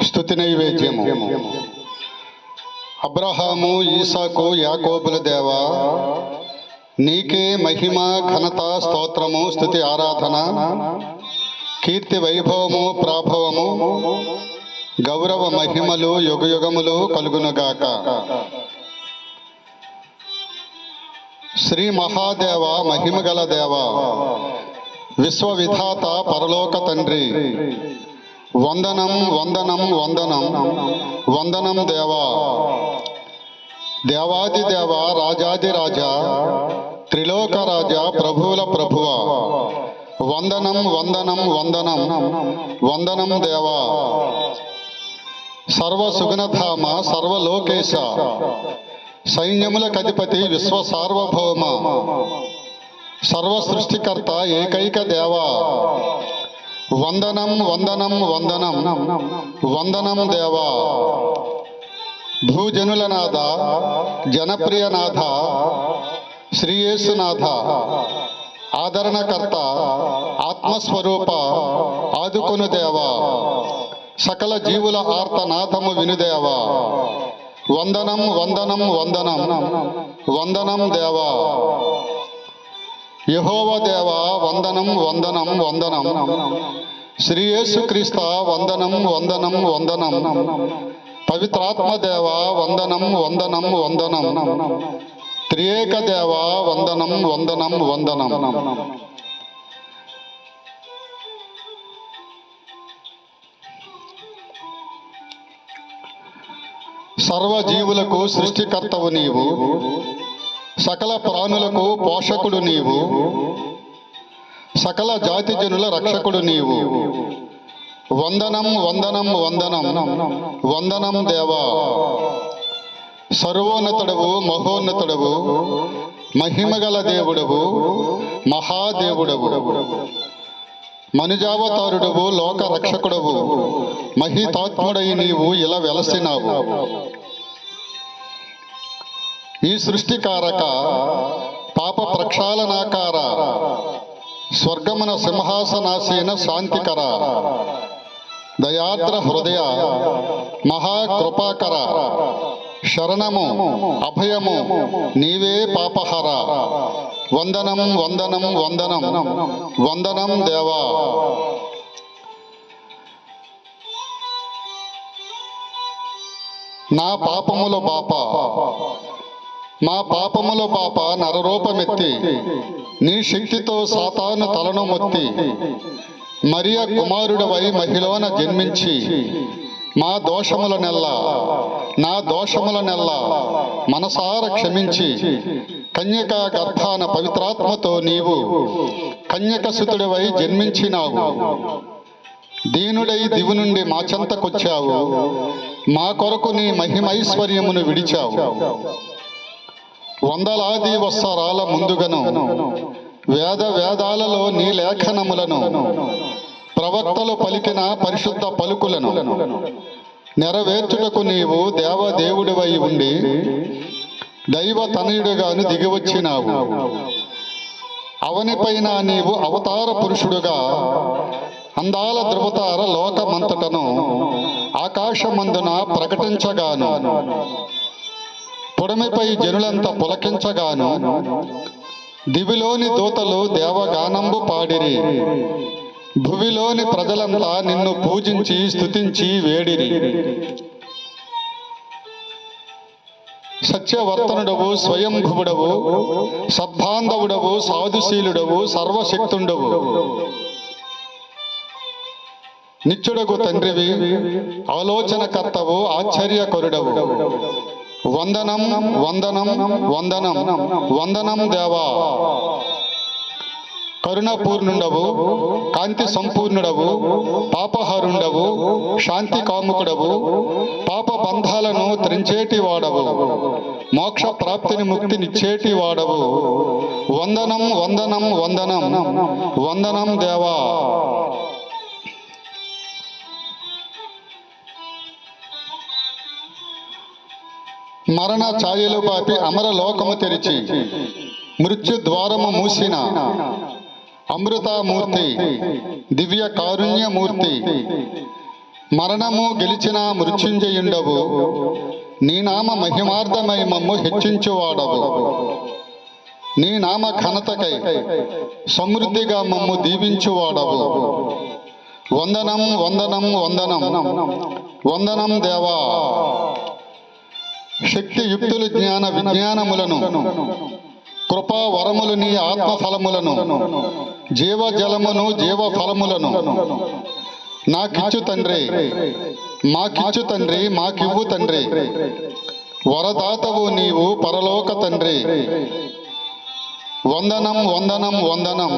స్తుతి నైవేద్యము. అబ్రహాము, ఈసాకు, యాకోబుల దేవా, నీకే మహిమ, ఘనత, స్తోత్రము, స్తుతి, ఆరాధన, కీర్తి, వైభవము, ప్రాభవము, గౌరవ మహిమలు యుగయుగములు కలుగునుగాక. శ్రీ మహాదేవ, మహిమగల దేవ, విశ్వవిధాత, పరలోక తండ్రి, వందనం వందనం వందనం వందనం దేవా. దేవాది దేవ, రాజాది రాజా, త్రిలోక రాజా, ప్రభువుల ప్రభువ, వందనం వందనం వందనం వందనం దేవా. సర్వ సుగుణధామ, సర్వలోకేశ, సైన్యములకు అధిపతి, విశ్వ సార్వభౌమ, సర్వ సృష్టికర్త, ఏకైక దేవా, వందనం వందనం వందనం వందనం దేవా. భూజనుల నాథ, జనప్రియనాథ, శ్రీయేసునాథ, ఆదరణకర్త, ఆత్మస్వరూప, ఆదుకొను దేవా, సకల జీవుల ఆర్తనాథము వినుదేవా, వందనం వందనం వందనం వందనం దేవా. యెహోవా దేవా, వందనం వందనం వందనం. శ్రీ యేసుక్రీస్తు, వందనం వందనం వందనం. పవిత్రాత్మ దేవా, వందనం వందనం వందనం. త్రియేక దేవా, వందనం వందనం వందనం. సర్వజీవులకు సృష్టికర్తవు నీవు, సకల ప్రాణులకు పోషకుడు నీవు, సకల జాతి జనుల రక్షకుడు నీవు, వందనం వందనం వందనం వందనం దేవా. సర్వోన్నతుడవు, మహోన్నతుడవు, మహిమగల దేవుడవు, మహాదేవుడవు, మనుజావతారుడవు, లోక రక్షకుడవు, మహితాత్ముడై నీవు ఇలా వెలసినావు. ఈ సృష్టికారక, పాప ప్రక్షాళనాకార, స్వర్గమున సింహాసనాసీన, శాంతికర, దయాద్ర హృదయ, మహాకృపాకర, శరణము అభయము నీవే పాపహర, వందనం వందనం వందనం వందనం దేవా. నా పాపముల పాప, మా పాపముల పాప నరరూపమెత్తి, నీ శక్తితో సాతాను తలను మొత్తి, మరియ కుమారుడవై మహిళన జన్మించి, మా దోషముల నెల్ల, నా దోషముల నెల్ల మనసార క్షమించి, కన్యకా గర్భాన పవిత్రాత్మతో నీవు కన్యకసుతుడివై జన్మించినావు. దీనుడై దివు నుండి మా చెంతకొచ్చావు, మా కొరకు నీ మహిమైశ్వర్యమును విడిచావు. వందలాది వత్సరాల ముందుగను వేద వేదాలలో నీ లేఖనములను, ప్రవక్తలు పలికిన పరిశుద్ధ పలుకులను నెరవేర్చుటకు నీవు దేవదేవుడివై ఉండి దైవ తనయుడుగాను దిగివచ్చినావు. అవనిపైన నీవు అవతార పురుషుడుగా అందాల ధృవతార లోకమంతటను ఆకాశమందున ప్రకటించగాను, పొడమిపై జనులంతా పులకించగాను, దివిలోని దూతలు దేవగానంబు పాడిరి, భువిలోని ప్రజలంతా నిన్ను పూజించి స్తుతించి వేడిరి. సత్యవర్తనుడవు, స్వయంభువుడవు, సద్బాంధవుడవు, సాధుశీలుడవు, సర్వశక్తుండవు, నిత్యుడగు తండ్రివి, ఆలోచనకర్తవు, ఆశ్చర్యకరుడవు, వందనం వందనం వందనం వందనం దేవా. కరుణపూర్ణుండవు, కాంతి సంపూర్ణుడవు, పాపహరుండవు, శాంతి కాముకుడవు, పాప బంధాలను త్రెంచేటి వాడవు, మోక్ష ప్రాప్తిని ముక్తినిచ్చేటి వాడవు, వందనం వందనం వందనం వందనం దేవా. మరణ ఛాయలు పాపి అమర లోకము తెరిచి, మృత్యు ద్వారము మూసిన అమృతామూర్తి, దివ్య కారుణ్యమూర్తి, మరణము గెలిచిన మృత్యుంజయుండవు, నీ నామ మహిమార్థమై మమ్ము హెచ్చించువాడవు. నీ నామ ఘనతకై సమృద్ధిగా మమ్ము దీవించువాడవు. వందనం వందనం వందనం వందనం దేవా. శక్తియుక్తులు జ్ఞాన విజ్ఞానములను, కృపా వరములు నీ ఆత్మఫలములను, జీవజలమును జీవఫలములను నాకిచ్చు తండ్రి, మాకిచ్చు తండ్రి, మాకివ్వు తండ్రి. వరదాతవు నీవు పరలోక తండ్రి. వందనం వందనం వందనం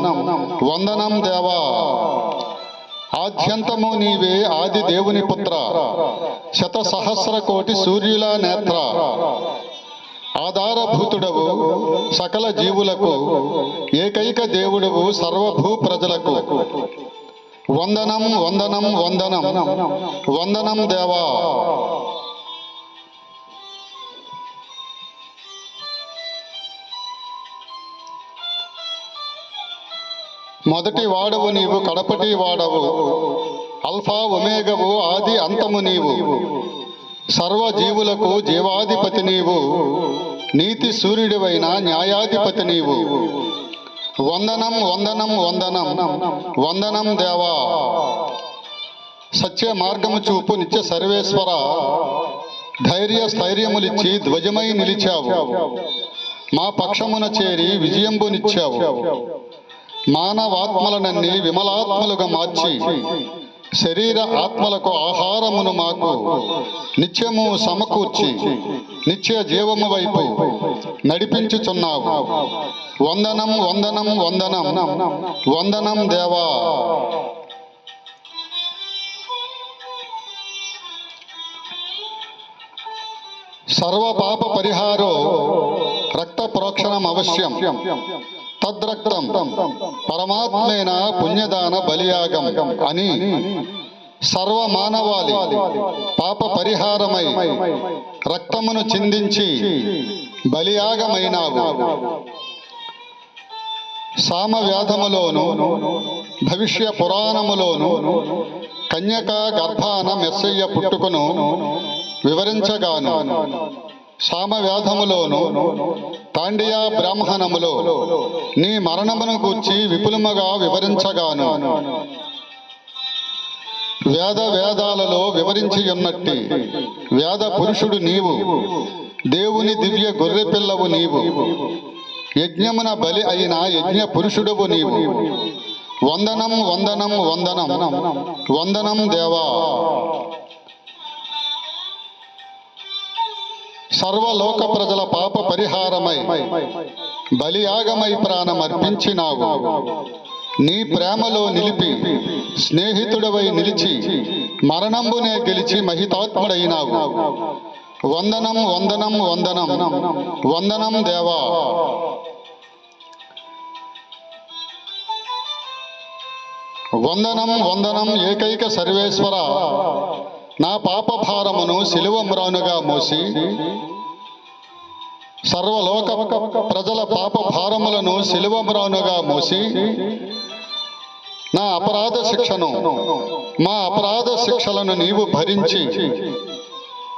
వందనం దేవా. ఆద్యంతము నీవే ఆది దేవుని పుత్ర, శత సహస్ర కోటి సూర్యుల నేత్ర. ఆధారభూతుడవు సకల జీవులకు, ఏకైక దేవుడవు సర్వభూ ప్రజలకు. వందనం వందనం వందనం వందనం దేవా. మొదటి వాడవు నీవు, కడపటి వాడవు, అల్ఫా ఒమేగవు, ఆది అంతము నీవు. సర్వజీవులకు జీవాధిపతి నీవు, నీతి సూర్యుడివైన న్యాయాధిపతి నీవు. వందనం వందనం వందనం వందనం దేవా. సత్య మార్గము చూపు నిత్య సర్వేశ్వర, ధైర్య స్థైర్యములిచ్చి ధ్వజమై నిలిచావు. మా పక్షమున చేరి విజయంబునిచ్చావు. మానవాత్మలనన్ని విమలాత్మలుగా మార్చి, శరీర ఆత్మలకు ఆహారమును మాకు నిత్యము సమకూర్చి, నిత్య జీవము వైపు నడిపించుచున్నావు. వందనం వందనం వందనం వందనం దేవా. సర్వ పాప పరిహారో రక్త ప్రోక్షణం అవశ్యం, తద్రక్తం పరమాత్మేన పుణ్యదాన బలియాగం అని సర్వ మానవాళి పాప పరిహారమై రక్తమును చిందించి బలియాగమైనావు. సామవ్యాధములోను భవిష్య పురాణములోను కన్యకా గర్భాన మెస్సయ్య పుట్టుకును వివరించగాను, సామవ్యాధములోను తాండియా బ్రాహ్మణములో నీ మరణమును గూర్చి విపులముగా వివరించగాను, వేద వేదాలలో వివరించి ఉన్నట్టి వేద పురుషుడు నీవు, దేవుని దివ్య గొర్రెపిల్లవు నీవు, యజ్ఞమున బలి అయిన యజ్ఞ పురుషుడవు నీవు. వందనం వందనం వందనం వందనం దేవా. సర్వలోక ప్రజల పాప పరిహారమై బలియాగమై ప్రాణమర్పించినావు. నీ ప్రేమలో నిలిపి స్నేహితుడవై నిలిచి మరణంబునే గెలిచి మహితాత్ముడైనావు. వందనం వందనం వందనం వందనం దేవా. వందనం వందనం ఏకైక సర్వేశ్వర. నా పాప భారమును శిలువ మ్రానుగా మోసి, సర్వలోక ప్రజల పాప భారములను శిలువ మ్రానుగా మోసి, నా అపరాధ శిక్షను, మా అపరాధ శిక్షలను నీవు భరించి,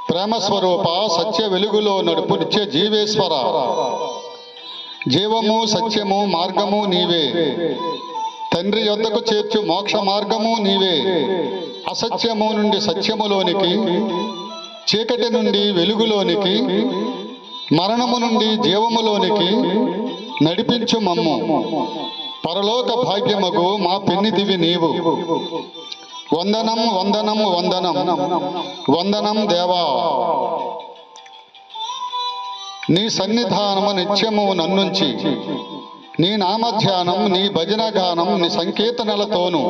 ప్రేమస్వరూప సత్య వెలుగులో నడుపు నిత్య జీవేశ్వర. జీవము సత్యము మార్గము నీవే, తండ్రి యొద్దకు చేర్చు మోక్ష మార్గము నీవే. అసత్యము నుండి సత్యములోనికి, చీకటి నుండి వెలుగులోనికి, మరణము నుండి జీవములోనికి నడిపించు మమ్ము. పరలోక భాగ్యముకు మా పెన్నిదివి నీవు. వందనం వందనం వందనం వందనం దేవా. నీ సన్నిధానము నిత్యము నన్నుంచి, నీ నామధ్యానం, నీ భజన గానం, నీ సంకీర్తనలతోనూ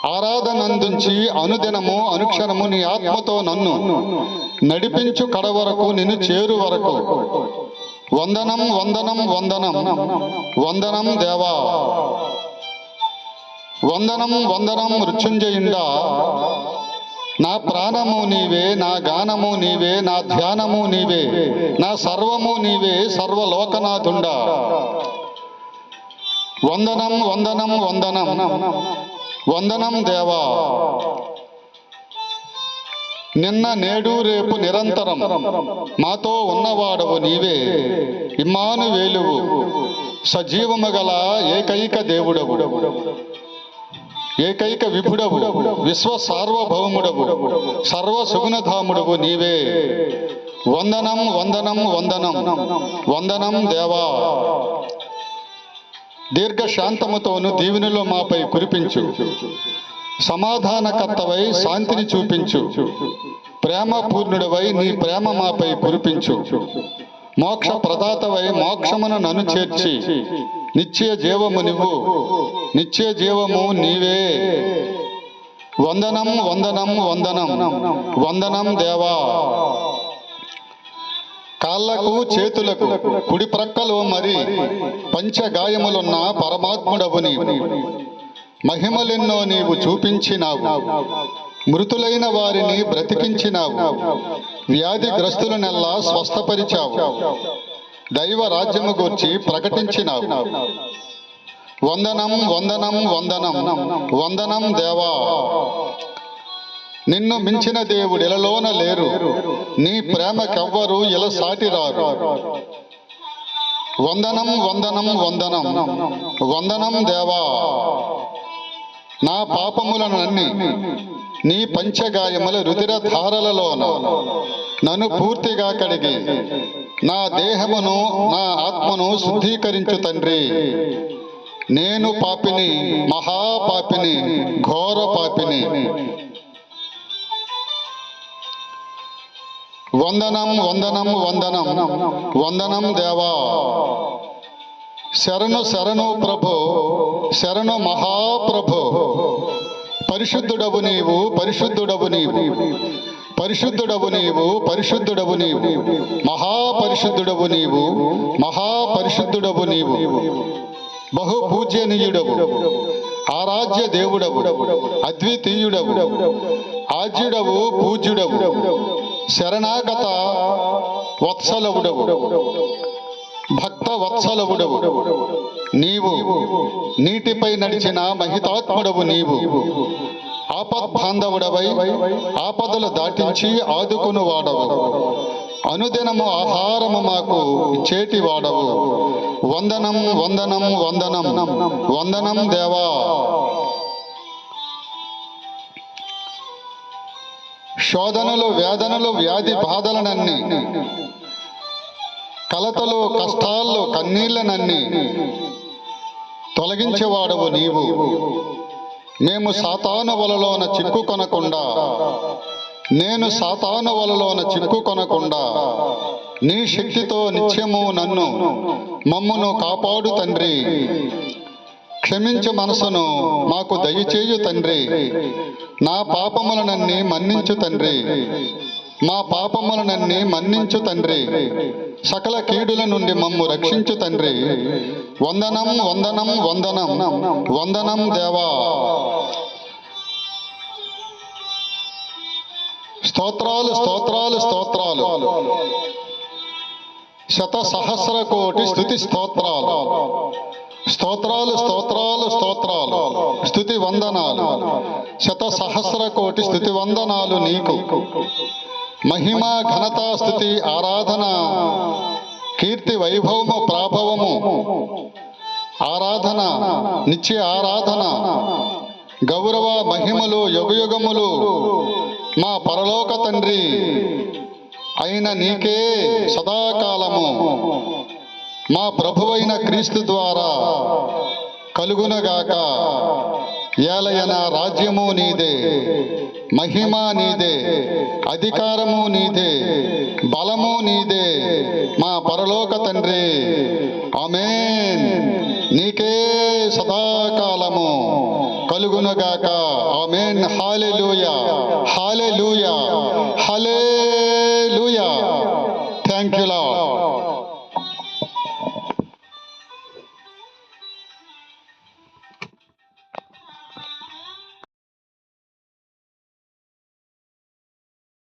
ఆరాధనందుంచి అనుదినము అనుక్షణము నీ ఆత్మతో నన్ను నడిపించు కడవరకు, నిన్ను చేరు వరకు. వందనం వందనం వందనం వందనం దేవా. వందనం వందనం మృత్యుంజయుండా. నా ప్రాణము నీవే, నా గానము నీవే, నా ధ్యానము నీవే, నా సర్వము నీవే, సర్వలోకనాథుండా. వందనం వందనం వందనం వందనం దేవా. నిన్న నేడు రేపు నిరంతరం మాతో ఉన్నవాడవు నీవే. ఇమ్మానువేలువు, సజీవము గల ఏకైక దేవుడవు, ఏకైక విభుడవు, విశ్వ సార్వభౌముడవు, సర్వ సుగుణధాముడవు నీవే. వందనం వందనం వందనం వందనం దేవా. దీర్ఘశాంతముతోను దీవెనలు మాపై కురిపించు. సమాధానకర్తవై శాంతిని చూపించు. ప్రేమపూర్ణుడవై నీ ప్రేమ మాపై కురిపించు. మోక్ష ప్రదాతవై మోక్షమును నన్ను చేర్చి నిత్య జీవము నువ్వు, నిత్య జీవము నీవే. వందనం వందనం వందనం వందనం దేవా. కాళ్లకు చేతులకు కుడి ప్రక్కలో మరి పంచగాయములున్న పరమాత్ముడవు నీవు. మహిమలెన్నో నీవు చూపించినావు. మృతులైన వారిని బ్రతికించినావు. వ్యాధిగ్రస్తులనెల్లా స్వస్థపరిచావు. దైవ రాజ్యము గూర్చి ప్రకటించినావు. వందనం వందనం వందనం వందనం దేవా. నిన్ను మించిన దేవుడిలలోన లేరు. నీ ప్రేమకెవ్వరు ఇలా సాటిరారు. వందనం వందనం వందనం వందనం దేవా. నా పాపములనన్ని నీ పంచగాయముల రుధిర ధారలలోన నన్ను పూర్తిగా కడిగి నా దేహమును నా ఆత్మను శుద్ధీకరించు తండ్రి. నేను పాపిని, మహాపాపిని, ఘోర పాపిని. వందనం వందనం వందనం వందనం దేవా. శరణు శరణు ప్రభో, శరణు మహాప్రభో. పరిశుద్ధుడవు నీవు, పరిశుద్ధుడవు నీవు, పరిశుద్ధుడవు నీవు, పరిశుద్ధుడవు నీవు, మహాపరిశుద్ధుడవు నీవు, మహాపరిశుద్ధుడవు నీవు. బహుపూజ్యనీయుడవు, ఆరాధ్య దేవుడవు, అద్వితీయుడవు, ఆజ్యుడవు, పూజ్యుడవు, శరణాగత వత్సలవుడవు, భక్త వత్సలవుడవు నీవు. నీటిపై నడిచిన మహితాత్ముడవు నీవు. ఆపద్బాంధవుడవై ఆపదలు దాటించి ఆదుకుని వాడవు. అనుదినము ఆహారము మాకు ఇచ్చేటి వాడవు. వందనం వందనం వందనం వందనం దేవా. శోధనలు, వేదనలు, వ్యాధి బాధలనన్నీ, కలతలు, కష్టాలు, కన్నీళ్లనన్నీ తొలగించేవాడవు నీవు. మేము సాతాను వలలోన చిక్కుకొనకుండా, నేను సాతాను వలలోన చిక్కుకొనకుండా నీ శక్తితో నిత్యము నన్ను మమ్మును కాపాడు తండ్రి. క్షమించు మనసును మాకు దయచేయు తండ్రి. నా పాపములనన్నీ మన్నించు తండ్రి. మా పాపములనన్నీ మన్నించు తండ్రి. సకల కీడుల నుండి మమ్ము రక్షించు తండ్రి. వందనం వందనం వందనం వందనం దేవా. స్తోత్రాలు స్తోత్రాలు స్తోత్రాలు. శత సహస్ర కోటి స్తుతి స్తోత్రాలు. స్తోత్రాలు స్తోత్రాలు స్తోత్రాలు. స్తుతి వందనాలు. శత సహస్ర కోటి స్తుతి వందనాలు నీకు. మహిమ, ఘనత, స్తుతి, ఆరాధన, కీర్తి, వైభవము, ప్రాభవము, ఆరాధన, నిత్య ఆరాధన, గౌరవ, మహిమలు, యుగయుగములు మా పరలోక తండ్రి అయిన నీకే సదాకాలము మా ప్రభువైన క్రీస్తు ద్వారా కలుగునగాక. ఏలయన రాజ్యము నీదే, మహిమ నీదే, అధికారము నీదే, బలము నీదే మా పరలోక తండ్రి. ఆమేన్. నీకే సదాకాలము కలుగునగాక. ఆమేన్. హల్లెలూయా, హల్లెలూయా, హల్లెలూయా. Thank you lord.